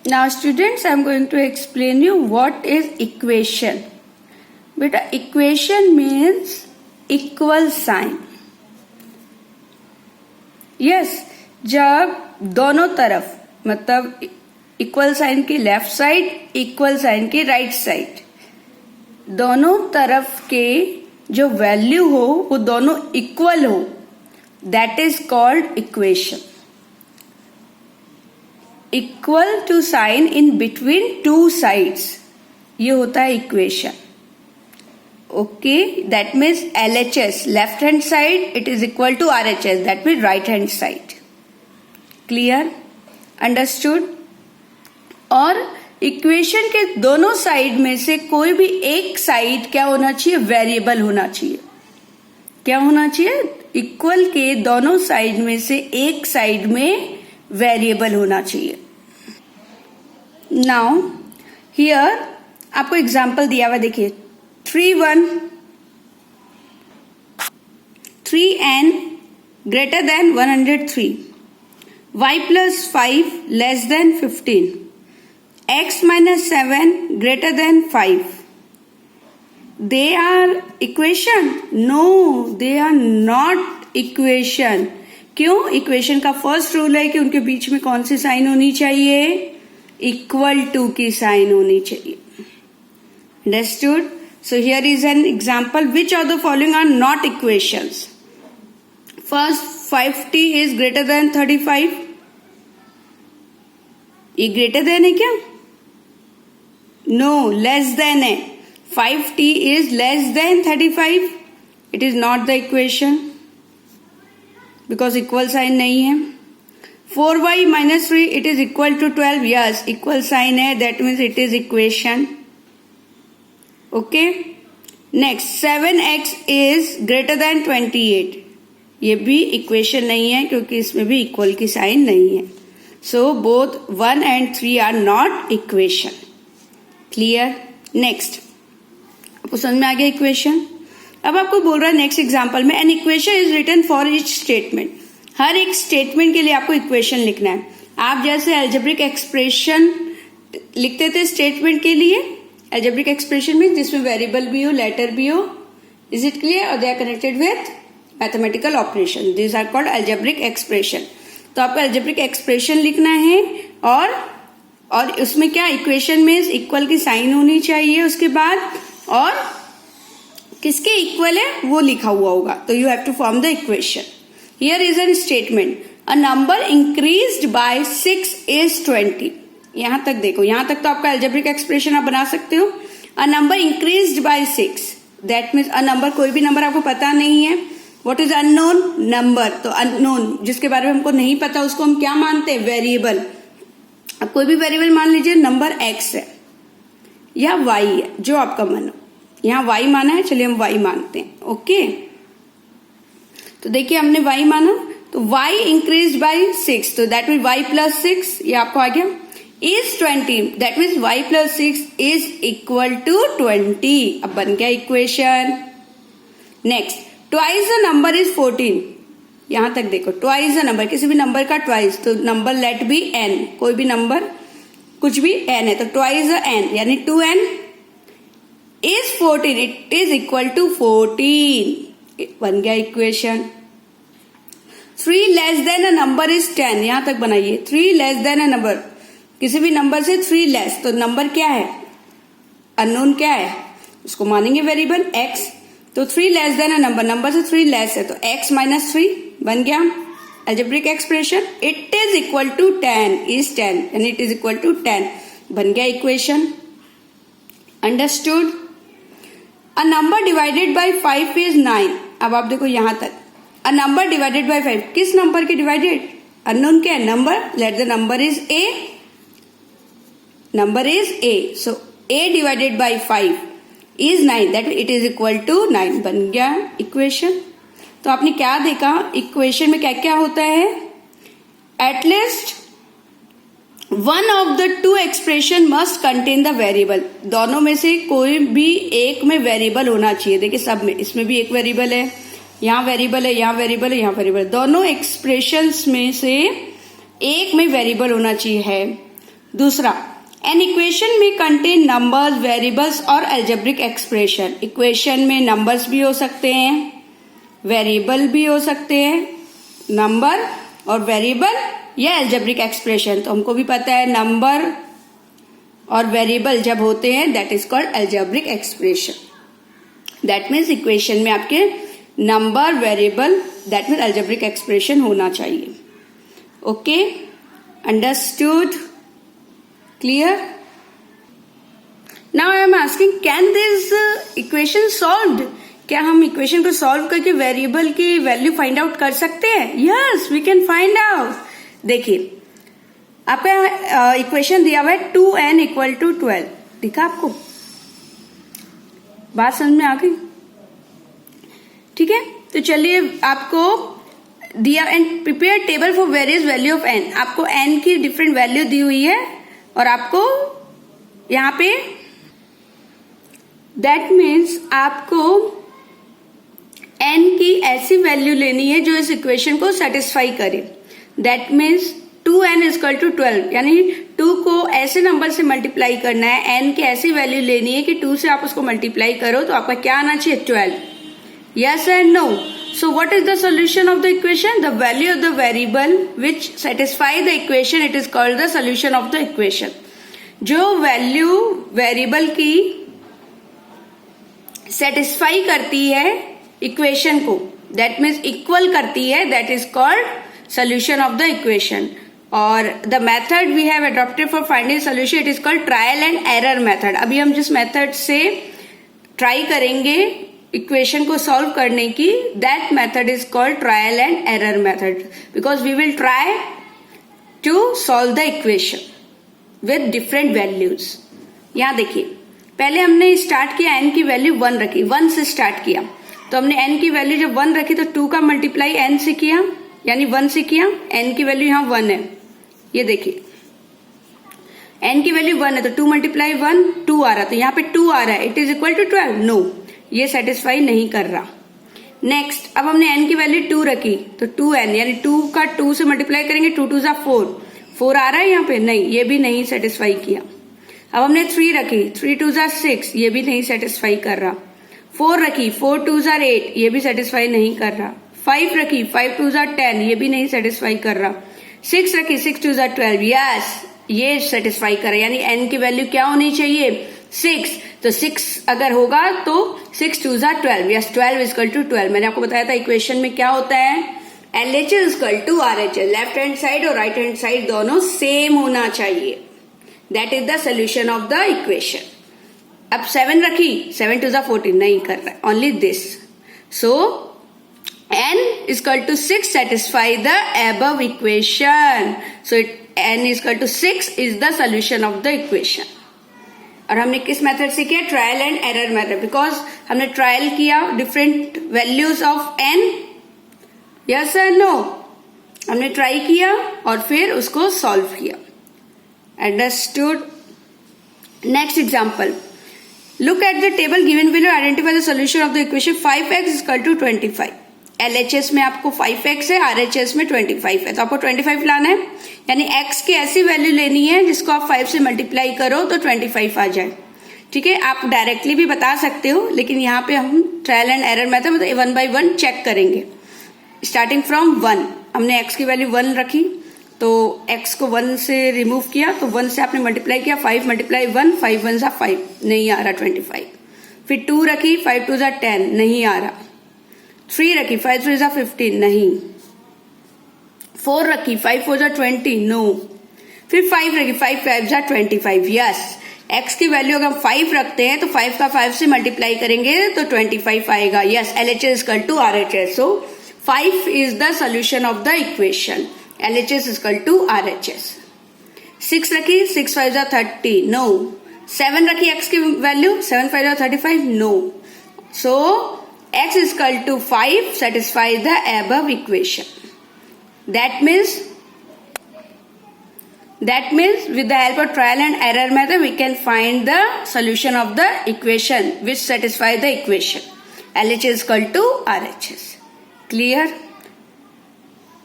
Now students, I am going to explain you what is equation. बेटा equation means equal sign. Yes, जब दोनों तरफ मतलब equal sign की लेफ्ट साइड, इक्वल साइन की right side, दोनों तरफ के जो वैल्यू हो वो दोनों इक्वल हो, that is called equation. Equal to sign in between two sides, ये होता है equation. Okay, that means LHS left hand side it is equal to RHS, that means right hand side. Clear, understood. और equation के दोनों side में से कोई भी एक साइड क्या होना चाहिए, वेरिएबल होना चाहिए. क्या होना चाहिए, इक्वल के दोनों साइड में से एक साइड में वेरिएबल होना चाहिए. नाउ हियर आपको एग्जांपल दिया हुआ, देखिए 3n greater than 103, y plus 5 less than 15, x minus 7 greater than 5. They are equation? No, they are not equation. क्यों? इक्वेशन का फर्स्ट रूल है कि उनके बीच में कौन सी साइन होनी चाहिए, इक्वल टू की साइन होनी चाहिए. Understood. So here is an example. Which of the following are not equations? First, 50 इज ग्रेटर देन 35. ये ग्रेटर देन है क्या? नो, लेस देन है. 5t is less than 35. It is not the equation because equal sign नहीं है. 4y minus 3 it is equal to 12. Yes, equal sign है, that means it is equation. Okay. Next, 7x is greater than 28. ये भी equation नहीं है क्योंकि इसमें भी equal की sign नहीं है. So both 1 and 3 are not equation. Clear? Next. आपको समझ में आ गया इक्वेशन. अब आपको बोल रहा है नेक्स्ट एग्जांपल में, an equation is written for each statement. हर एक स्टेटमेंट के लिए आपको इक्वेशन लिखना है. आप जैसे अलजेब्रिक एक्सप्रेशन लिखते थे स्टेटमेंट के लिए, अलजेब्रिक एक्सप्रेशन में जिसमें वेरिएबल भी हो, लेटर भी हो. Is it clear? और they are connected with mathematical operation. This are called algebraic expression. तो आपको अलजेब्रिक एक्सप्रेशन लिखना है और उसमें क्या, इक्वेशन में इक्वल की साइन होनी चाहिए उसके बाद, और किसके इक्वल है वो लिखा हुआ होगा. तो you have to form the equation. Here is a statement, a number increased by 6 is 20. यहां तक देखो, यहां तक तो आपका अलजेब्रिक एक्सप्रेशन आप बना सकते हो. अ number increased by 6, that means a number, कोई भी नंबर आपको पता नहीं है. What is unknown number? तो अननोन जिसके बारे में हमको नहीं पता उसको हम क्या मानते हैं, वेरिएबल. अब कोई भी वेरिएबल मान लीजिए, नंबर x है या y है, जो आपका मन हो. यहाँ y माना है, चलिए हम y मानते हैं. ओके, तो देखिए हमने y माना, तो y इंक्रीज बाय 6, तो दैट मीन y प्लस 6, ये आपको आ गया. Is 20, that means y plus 6 is equal to 20. अब बन गया equation. Next, twice the number is 14. यहां तक देखो, ट्वाइस द नंबर, किसी भी नंबर का ट्वाइस, तो नंबर लेट बी n, कोई भी नंबर कुछ भी n है, तो ट्वाइस द n यानी 2n is 14, it is equal to 14. बन गया equation. 3 less than a number is 10. यहां तक बनाइए. 3 लेस देन अ नंबर, किसी भी नंबर से 3 लेस, तो नंबर क्या है, अननोन क्या है, उसको मानेंगे वेरिएबल x. तो 3 less than a number, number से 3 लेस है, तो x माइनस 3 बन गया algebraic expression. It is equal to 10 is 10 यानी इट इज इक्वल टू 10. बन गया equation. Understood. A number divided by 5 is 9. अब आप देखो यहां तक, अ नंबर डिवाइडेड बाय 5, किस नंबर के डिवाइडेड, अननोन क्या है, number. Let the number is a, number is a, so a divided by 5 is 9, that it is equal to 9. बन गया इक्वेशन. तो आपने क्या देखा, इक्वेशन में क्या क्या होता है, at least one of the two expression must contain the variable. दोनों में से कोई भी एक में वेरिएबल होना चाहिए. देखिए सब में, इसमें भी एक वेरिएबल है, यहाँ वेरिएबल है, यहाँ वेरिएबल है, यहाँ वेरिएबल. दोनों एक्सप्रेशंस में से एक में वेरिएबल होना चाहिए है. दूसरा, एन इक्वेशन में कंटेन नंबर्स, वेरिएबल्स और एल्जेब्रिक एक्सप्रेशन। इक्वेशन में नंबर्स भी हो सकते हैं, वेरिएबल भी हो सकते हैं, नंबर और वेरिएबल या एल्जेब्रिक एक्सप्रेशन। तो हमको भी पता है नंबर और वेरिएबल जब होते हैं that is called algebraic expression. That means equation में आपके number, variable, that means algebraic expression होना चाहिए। Okay, understood, clear? Now I am asking, can this equation solved? क्या हम इक्वेशन को सॉल्व करके वेरिएबल की वैल्यू फाइंड आउट कर सकते हैं? Yes, we can find out. देखिए, आपका इक्वेशन दिया हुआ है 2n इक्वल टू 12। दिखा आपको? बात समझ में आ गई? ठीक है, तो चलिए आपको दिया and prepare table for various value of n। आपको n की डिफरेंट वैल्यू दी हुई है और आपको यहाँ पे दैट मीन्स आपको n की ऐसी वैल्यू लेनी है जो इस इक्वेशन को सेटिस्फाई करे। That means 2n equal to 12, यानी 2 को ऐसे नंबर से मल्टीप्लाई करना है, n की ऐसी वैल्यू लेनी है कि 2 से आप उसको मल्टीप्लाई करो तो आपका क्या आना चाहिए? 12। Yes and no. So what is the solution of the equation? The value of the variable which satisfy the equation, it is called the solution of the equation. जो वैल्यू वेरिएबल की satisfy करती है equation को, that means equal करती है, that is called solution of the equation. और the method we have adopted for finding solution, it is called trial and error method. अभी हम जिस मेथड से ट्राई करेंगे इक्वेशन को सॉल्व करने की, that method is called trial and error method, because we will try to solve the equation with different values. यहां देखिए, पहले हमने स्टार्ट किया, n की वैल्यू 1 रखी, 1 से स्टार्ट किया, तो हमने n की वैल्यू जब 1 रखी तो 2 का मल्टीप्लाई n से किया, यानी 1 से किया, n की वैल्यू यहां 1 है। ये देखिए, n की वैल्यू 1 है तो 2 मल्टीप्लाई 1, 2 आ रहा, तो यहाँ पे 2 आ रहा है, it is equal to 12। No, ये सेटिस्फाई नहीं कर रहा। नेक्स्ट, अब हमने n की वैल्यू 2 रखी तो 2n, यानी 2 का 2 से मल्टीप्लाई करेंगे, 2 2 जा 4, 4 आ रहा है यहाँ पे, नहीं, ये भी नहीं सेटिस्फाई किया। अब हमने 3 रखी, 3 2 जा 6, ये भी नहीं सेटिस्फाई कर रहा। 4 रखी, 4 2 जा 8, ये भी सेटिस्फाई नहीं कर रहा। 5 रखी, 5 2 जा 10, ये भी नहीं सेटिस्फाई कर रहा। 6 रखी, 6 2 जा 12, यस, ये सेटिस्फाई कर रहा है, यानी n की वैल्यू क्या होनी चाहिए? 6। तो 6 अगर होगा तो 6 2 जा 12, यस, 12 इक्वल टू 12। मैंने आपको बताया था इक्वेशन में क्या होता है, LHS equal to RHS, left hand side और राइट हैंड साइड दोनों सेम होना चाहिए। That is the solution of the equation. अब 7 रखी, 7 2 जा 14, नहीं कर रहा है, only this. So n equal to 6 satisfy the above equation. So n equal to 6 is the solution of the equation. और हमने किस मेथड से किया? Trial and error method, because हमने ट्रायल किया different values of n, yes और no, हमने try किया और फिर उसको सॉल्व किया। Understood? Next example, look at the table given below, identify the solution of the equation 5x equal to 25। LHS में आपको 5x है, RHS में 25 है, तो आपको 25 लाना है, यानी x की ऐसी वैल्यू लेनी है जिसको आप 5 से मल्टीप्लाई करो तो 25 आ जाए। ठीक है, आप डायरेक्टली भी बता सकते हो, लेकिन यहाँ पे हम ट्रायल एंड एरर मेथड मतलब 1 by 1 चेक करेंगे। स्टार्टिंग फ्रॉम 1, हमने x की वैल्यू 1 रखी, तो x को 1 से रिमूव किया, तो 1 से आपने मल्टीप्लाई किया, 5 मल्टीप्लाई 1, 5 1 जा 5, नहीं आ रहा 25। फिर 2 रखी, 5 2 जा 10, नहीं आ रहा। 3 रखी, 5 3 जा 15, नहीं। 4 रखी, 5 4 जा 20, नो। फिर 5 रखी, 5 5 जा 25, यस। x की वैल्यू अगर हम 5 रखते हैं तो 5 का 5 से मल्टीप्लाई करेंगे तो 25 आएगा, yes. LHS equal to RHS, so 5 is the solution of the equation. LHS equal to RHS। 6 रखी, 6 5 जा 30, नो। 7 रखी x की वैल्यू, 7 5 जा 35, no. So x is equal to 5 satisfy the above equation. That means with the help of trial and error method we can find the solution of the equation which satisfy the equation. LHS is equal to RHS. Clear?